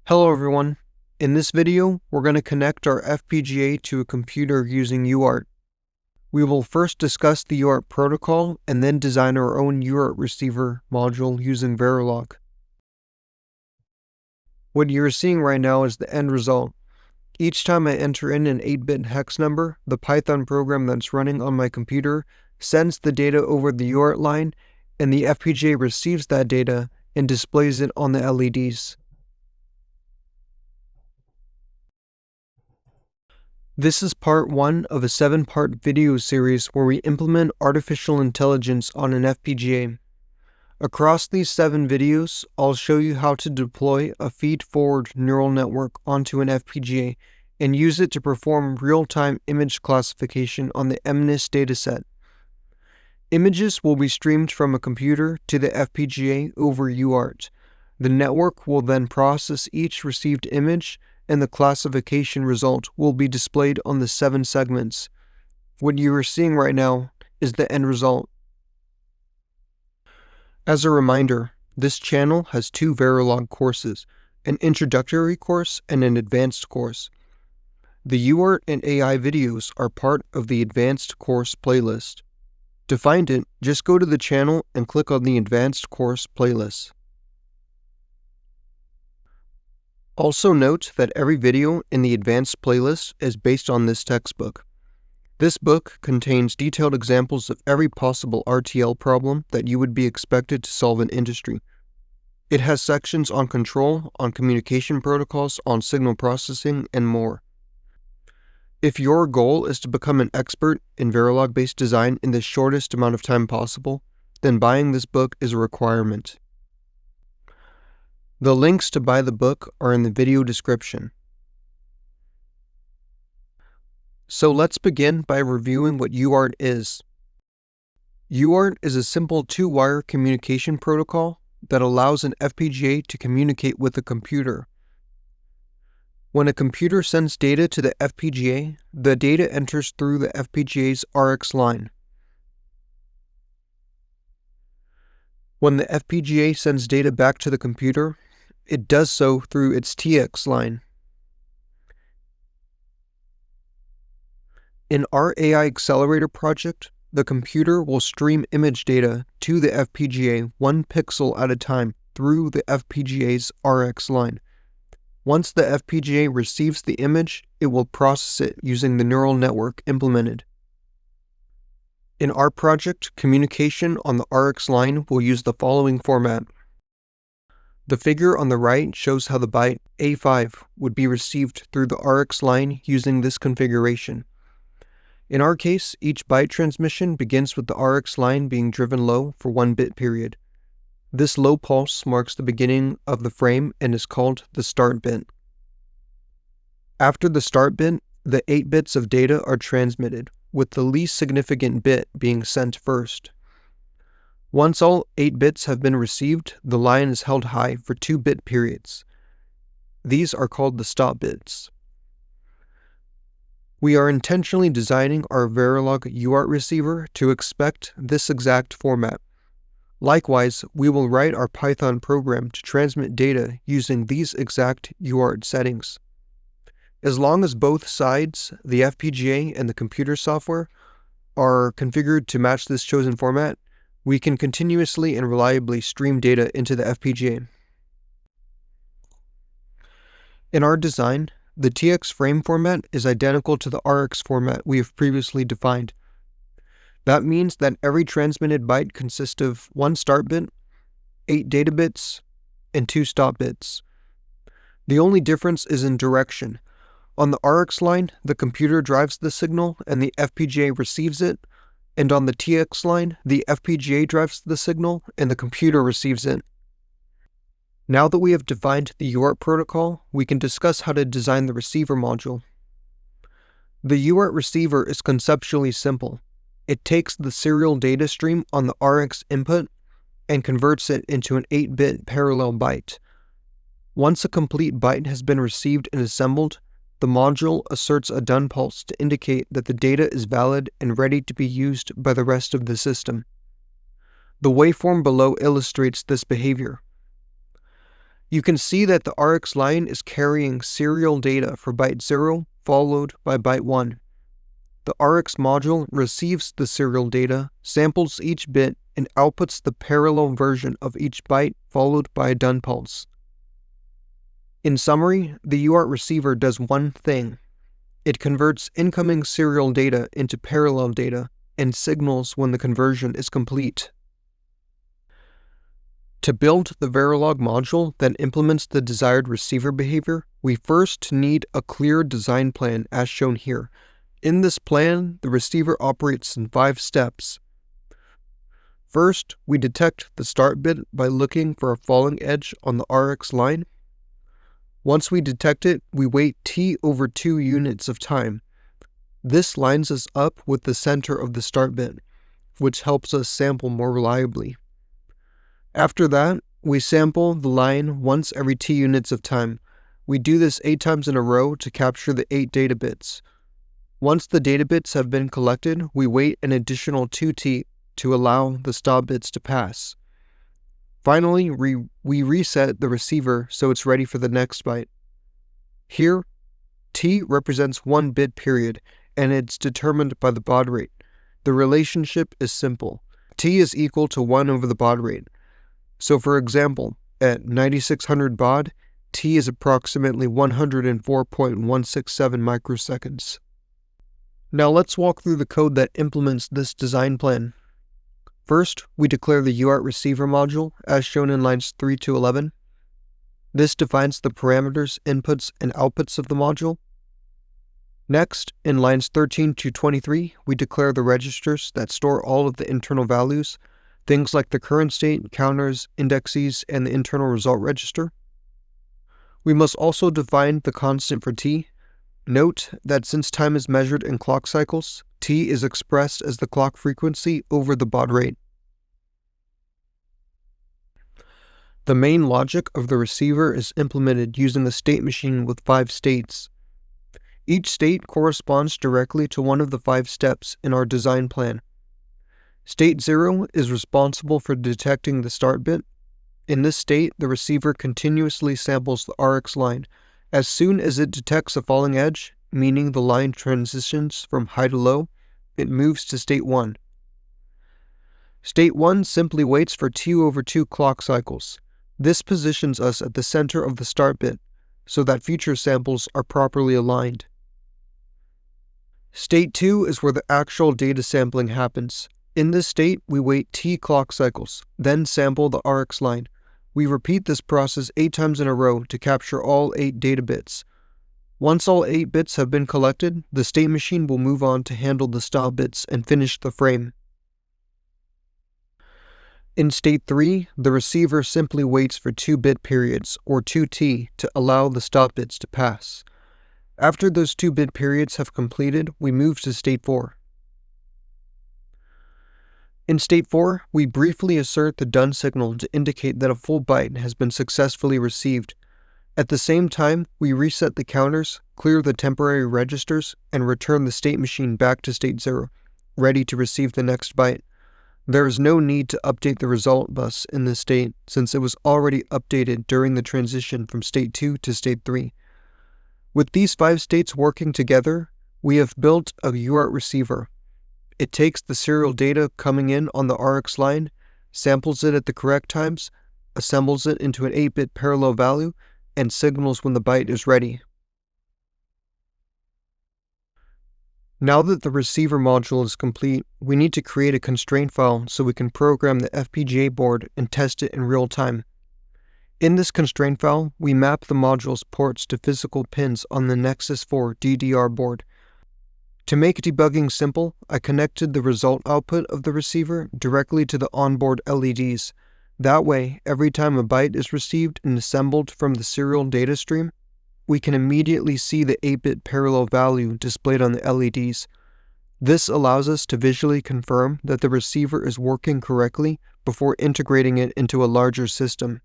Hello everyone. In this video, we're going to connect our FPGA to a computer using UART. We will first discuss the UART protocol and then design our own UART receiver module using Verilog. What you're seeing right now is the end result. Each time I enter in an 8-bit hex number, the Python program that's running on my computer sends the data over the UART line, and the FPGA receives that data and displays it on the LEDs. This is part 1 of a 7-part video series where we implement artificial intelligence on an FPGA. Across these 7 videos, I'll show you how to deploy a feed-forward neural network onto an FPGA and use it to perform real-time image classification on the MNIST dataset. Images will be streamed from a computer to the FPGA over UART. The network will then process each received image, and the classification result will be displayed on the 7 segments. What you are seeing right now is the end result. As a reminder, this channel has 2 Verilog courses, an introductory course and an advanced course. The UART and AI videos are part of the advanced course playlist. To find it, just go to the channel and click on the advanced course playlist. Also note that every video in the advanced playlist is based on this textbook. This book contains detailed examples of every possible RTL problem that you would be expected to solve in industry. It has sections on control, on communication protocols, on signal processing, and more. If your goal is to become an expert in Verilog-based design in the shortest amount of time possible, then buying this book is a requirement. The links to buy the book are in the video description. So let's begin by reviewing what UART is. UART is a simple 2-wire communication protocol that allows an FPGA to communicate with a computer. When a computer sends data to the FPGA, the data enters through the FPGA's RX line. When the FPGA sends data back to the computer, it does so through its TX line. In our AI accelerator project, the computer will stream image data to the FPGA 1 pixel at a time through the FPGA's RX line. Once the FPGA receives the image, it will process it using the neural network implemented. In our project, communication on the RX line will use the following format. The figure on the right shows how the byte A5 would be received through the RX line using this configuration. In our case, each byte transmission begins with the RX line being driven low for 1 bit period. This low pulse marks the beginning of the frame and is called the start bit. After the start bit, the 8 bits of data are transmitted, with the least significant bit being sent first. Once all 8 bits have been received, the line is held high for 2-bit periods. These are called the stop bits. We are intentionally designing our Verilog UART receiver to expect this exact format. Likewise, we will write our Python program to transmit data using these exact UART settings. As long as both sides, the FPGA and the computer software, are configured to match this chosen format, we can continuously and reliably stream data into the FPGA. In our design, the TX frame format is identical to the RX format we have previously defined. That means that every transmitted byte consists of 1 start bit, 8 data bits, and 2 stop bits. The only difference is in direction. On the RX line, the computer drives the signal and the FPGA receives it, and on the TX line, the FPGA drives the signal and the computer receives it. Now that we have defined the UART protocol, we can discuss how to design the receiver module. The UART receiver is conceptually simple. It takes the serial data stream on the RX input and converts it into an 8-bit parallel byte. Once a complete byte has been received and assembled, the module asserts a done pulse to indicate that the data is valid and ready to be used by the rest of the system. The waveform below illustrates this behavior. You can see that the RX line is carrying serial data for byte 0 followed by byte 1. The RX module receives the serial data, samples each bit, and outputs the parallel version of each byte followed by a done pulse. In summary, the UART receiver does one thing. It converts incoming serial data into parallel data and signals when the conversion is complete. To build the Verilog module that implements the desired receiver behavior, we first need a clear design plan as shown here. In this plan, the receiver operates in 5 steps. First, we detect the start bit by looking for a falling edge on the RX line. Once we detect it, we wait T over 2 units of time. This lines us up with the center of the start bit, which helps us sample more reliably. After that, we sample the line once every T units of time. We do this 8 times in a row to capture the 8 data bits. Once the data bits have been collected, we wait an additional 2T to allow the stop bits to pass. Finally, we reset the receiver so it's ready for the next byte. Here, T represents 1 bit period, and it's determined by the baud rate. The relationship is simple. T is equal to 1 over the baud rate. So for example, at 9600 baud, T is approximately 104.167 microseconds. Now let's walk through the code that implements this design plan. First, we declare the UART receiver module as shown in lines 3 to 11. This defines the parameters, inputs, and outputs of the module. Next, in lines 13 to 23, we declare the registers that store all of the internal values, things like the current state, counters, indexes, and the internal result register. We must also define the constant for T. Note that since time is measured in clock cycles, T is expressed as the clock frequency over the baud rate. The main logic of the receiver is implemented using a state machine with 5 states. Each state corresponds directly to one of the 5 steps in our design plan. State 0 is responsible for detecting the start bit. In this state, the receiver continuously samples the RX line. As soon as it detects a falling edge, meaning the line transitions from high to low, it moves to state 1. State 1 simply waits for T over 2 clock cycles. This positions us at the center of the start bit, so that future samples are properly aligned. State 2 is where the actual data sampling happens. In this state, we wait T clock cycles, then sample the RX line. We repeat this process 8 times in a row to capture all 8 data bits. Once all 8 bits have been collected, the state machine will move on to handle the stop bits and finish the frame. In state 3, the receiver simply waits for 2 bit periods, or 2T, to allow the stop bits to pass. After those 2 bit periods have completed, we move to state 4. In state 4, we briefly assert the done signal to indicate that a full byte has been successfully received. At the same time, we reset the counters, clear the temporary registers, and return the state machine back to state 0, ready to receive the next byte. There is no need to update the result bus in this state, since it was already updated during the transition from state 2 to state 3. With these 5 states working together, we have built a UART receiver. It takes the serial data coming in on the RX line, samples it at the correct times, assembles it into an 8-bit parallel value, and signals when the byte is ready. Now that the receiver module is complete, we need to create a constraint file so we can program the FPGA board and test it in real time. In this constraint file, we map the module's ports to physical pins on the Nexus 4 DDR board. To make debugging simple, I connected the result output of the receiver directly to the onboard LEDs. That way, every time a byte is received and assembled from the serial data stream, we can immediately see the 8-bit parallel value displayed on the LEDs. This allows us to visually confirm that the receiver is working correctly before integrating it into a larger system.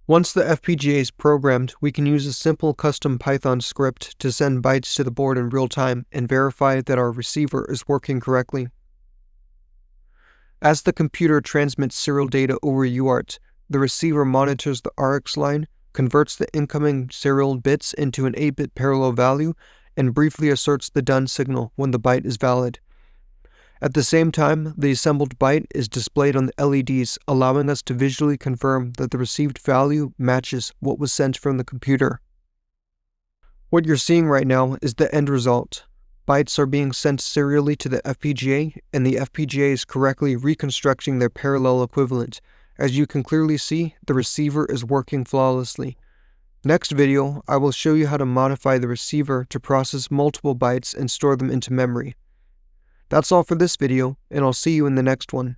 Once the FPGA is programmed, we can use a simple custom Python script to send bytes to the board in real time and verify that our receiver is working correctly. As the computer transmits serial data over UART, the receiver monitors the RX line, converts the incoming serial bits into an 8-bit parallel value, and briefly asserts the done signal when the byte is valid. At the same time, the assembled byte is displayed on the LEDs, allowing us to visually confirm that the received value matches what was sent from the computer. What you're seeing right now is the end result. Bytes are being sent serially to the FPGA, and the FPGA is correctly reconstructing their parallel equivalent. As you can clearly see, the receiver is working flawlessly. Next video, I will show you how to modify the receiver to process multiple bytes and store them into memory. That's all for this video, and I'll see you in the next one.